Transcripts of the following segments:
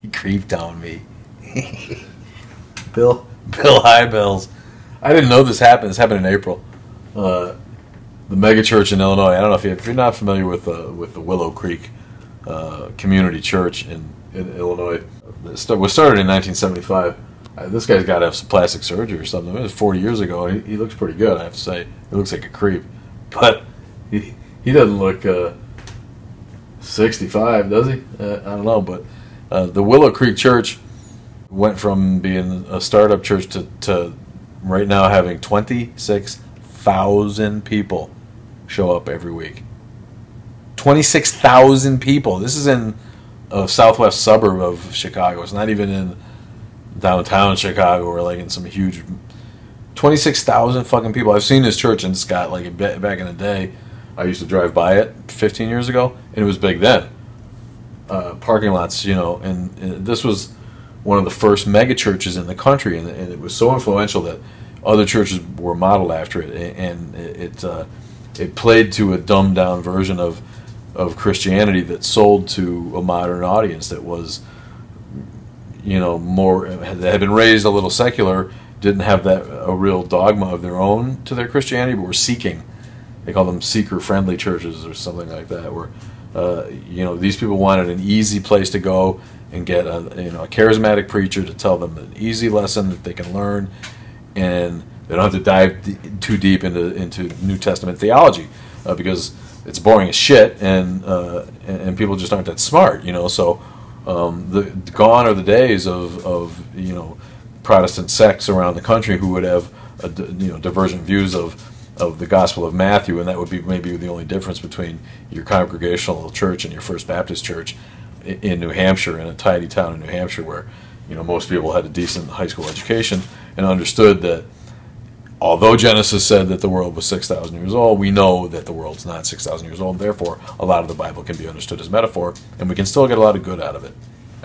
He creeped on me. Bill Hybels. I didn't know this happened. This happened in April. The megachurch in Illinois. I don't know if you're not familiar with the Willow Creek Community Church in Illinois. It was started in 1975. This guy's got to have some plastic surgery or something. It was 40 years ago. He looks pretty good, I have to say. He looks like a creep. But he doesn't look 65, does he? I don't know. But the Willow Creek Church went from being a startup church to right now having 26,000 people show up every week. 26,000 people. This is in a southwest suburb of Chicago. It's not even in downtown Chicago or like in some huge 26,000 fucking people. I've seen this church and it's got like back in the day. I used to drive by it 15 years ago and it was big then. Parking lots, and this was one of the first mega churches in the country, and it was so influential that other churches were modeled after it, and it played to a dumbed down version of Christianity that sold to a modern audience that was more, that had been raised a little secular, didn't have a real dogma of their own to their Christianity, but were seeking. They call them seeker-friendly churches or something like that, where these people wanted an easy place to go and get a charismatic preacher to tell them an easy lesson that they can learn, and they don't have to dive too deep into New Testament theology because it's boring as shit, and people just aren't that smart, So gone are the days of Protestant sects around the country who would have divergent views of the Gospel of Matthew, and that would be maybe the only difference between your Congregational church and your First Baptist church in New Hampshire, in a tiny town in New Hampshire where most people had a decent high school education and understood that although Genesis said that the world was 6,000 years old, we know that the world's not 6,000 years old. Therefore, a lot of the Bible can be understood as metaphor, and we can still get a lot of good out of it.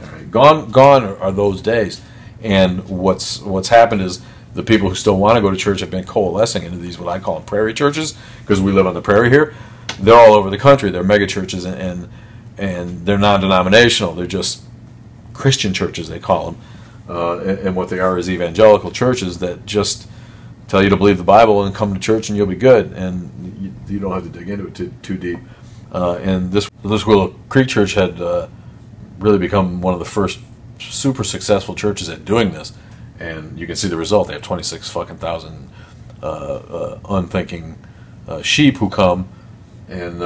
All right. Gone are those days, and what's happened is the people who still want to go to church have been coalescing into these, what I call them, Prairie Churches, because we live on the prairie here. They're all over the country. They're mega churches, and they're non-denominational. They're just Christian churches, they call them. And what they are is evangelical churches that just tell you to believe the Bible and come to church and you'll be good, and you don't have to dig into it too deep. And this Willow Creek Church had really become one of the first super successful churches at doing this, and you can see the result. They have 26,000 unthinking sheep who come and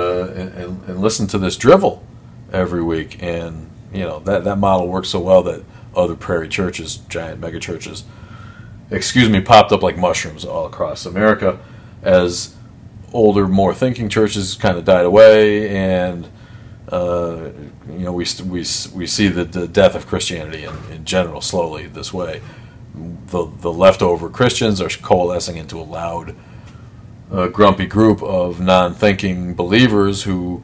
listen to this drivel every week, and that model works so well that other prairie churches, giant mega churches, popped up like mushrooms all across America as older, more thinking churches kind of died away, and we see the death of Christianity in general slowly this way. The leftover Christians are coalescing into a loud, grumpy group of non-thinking believers who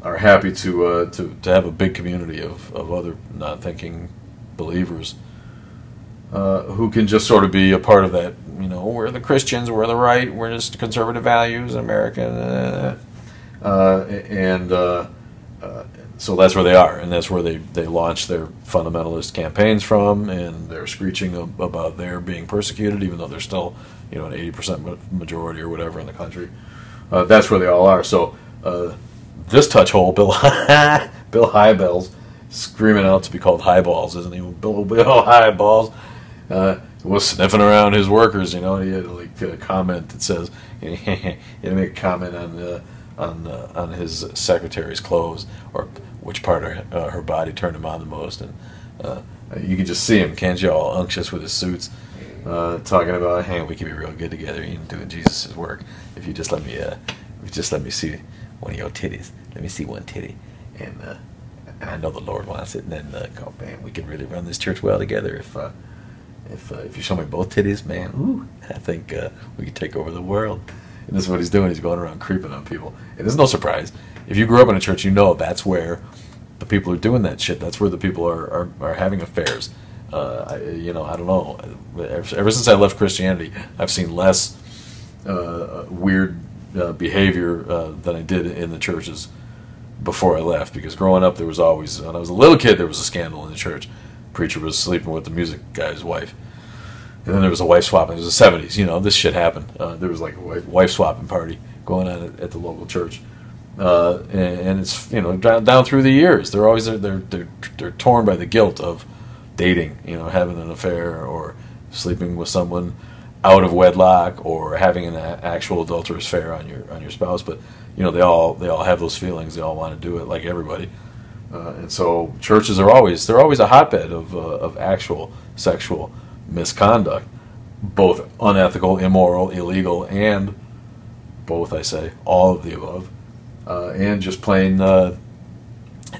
are happy to have a big community of other non-thinking believers who can just sort of be a part of that. We're the Christians, we're the right, we're just conservative values, American, so that's where they are, and that's where they launch their fundamentalist campaigns from, and they're screeching about their being persecuted, even though they're still, an 80% majority or whatever in the country. That's where they all are. So this touch hole, Bill Hybels, screaming out to be called Highballs, isn't he? Bill Hybels was sniffing around his workers. He had a comment that says he had to make a comment on his secretary's clothes, or which part of her body turned him on the most, and you can just see him, can't you, all unctuous with his suits, talking about, hey, we can be real good together, doing Jesus' work if you just let me see one of your titties. Let me see one titty, and I know the Lord wants it. And then go, man, we can really run this church well together if you show me both titties, man. Ooh, I think we could take over the world. And this is what he's doing. He's going around creeping on people. And it's no surprise. If you grew up in a church, that's where the people are doing that shit. That's where the people are having affairs. I don't know. Ever since I left Christianity, I've seen less weird behavior than I did in the churches before I left, because growing up there was always, when I was a little kid, there was a scandal in the church. Preacher was sleeping with the music guy's wife, and then there was a wife swapping. It was the 70s, you know, this shit happened. There was like a wife swapping party going on at the local church, and it's, you know, down through the years they're always they're torn by the guilt of dating, you know, having an affair or sleeping with someone out of wedlock or having an actual adulterous affair on your spouse. But you know, they all have those feelings. They all want to do it like everybody, and so churches are always a hotbed of actual sexual misconduct, both unethical, immoral, illegal, and both, I say, all of the above, and just plain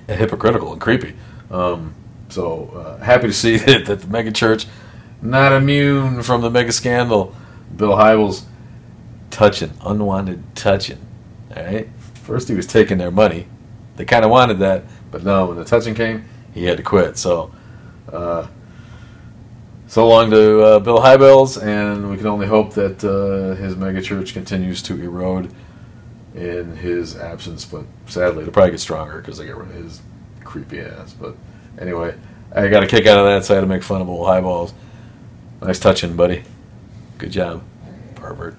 hypocritical and creepy. So happy to see that the megachurch not immune from the mega scandal. Bill Hybels unwanted touching. All right. First he was taking their money. They kind of wanted that, but no, when the touching came, he had to quit. So, so long to Bill Hybels, and we can only hope that his megachurch continues to erode in his absence. But sadly, it'll probably get stronger because they get rid of his creepy ass. But anyway, I got a kick out of that, so I had to make fun of old Hybels. Nice touching, buddy. Good job, pervert.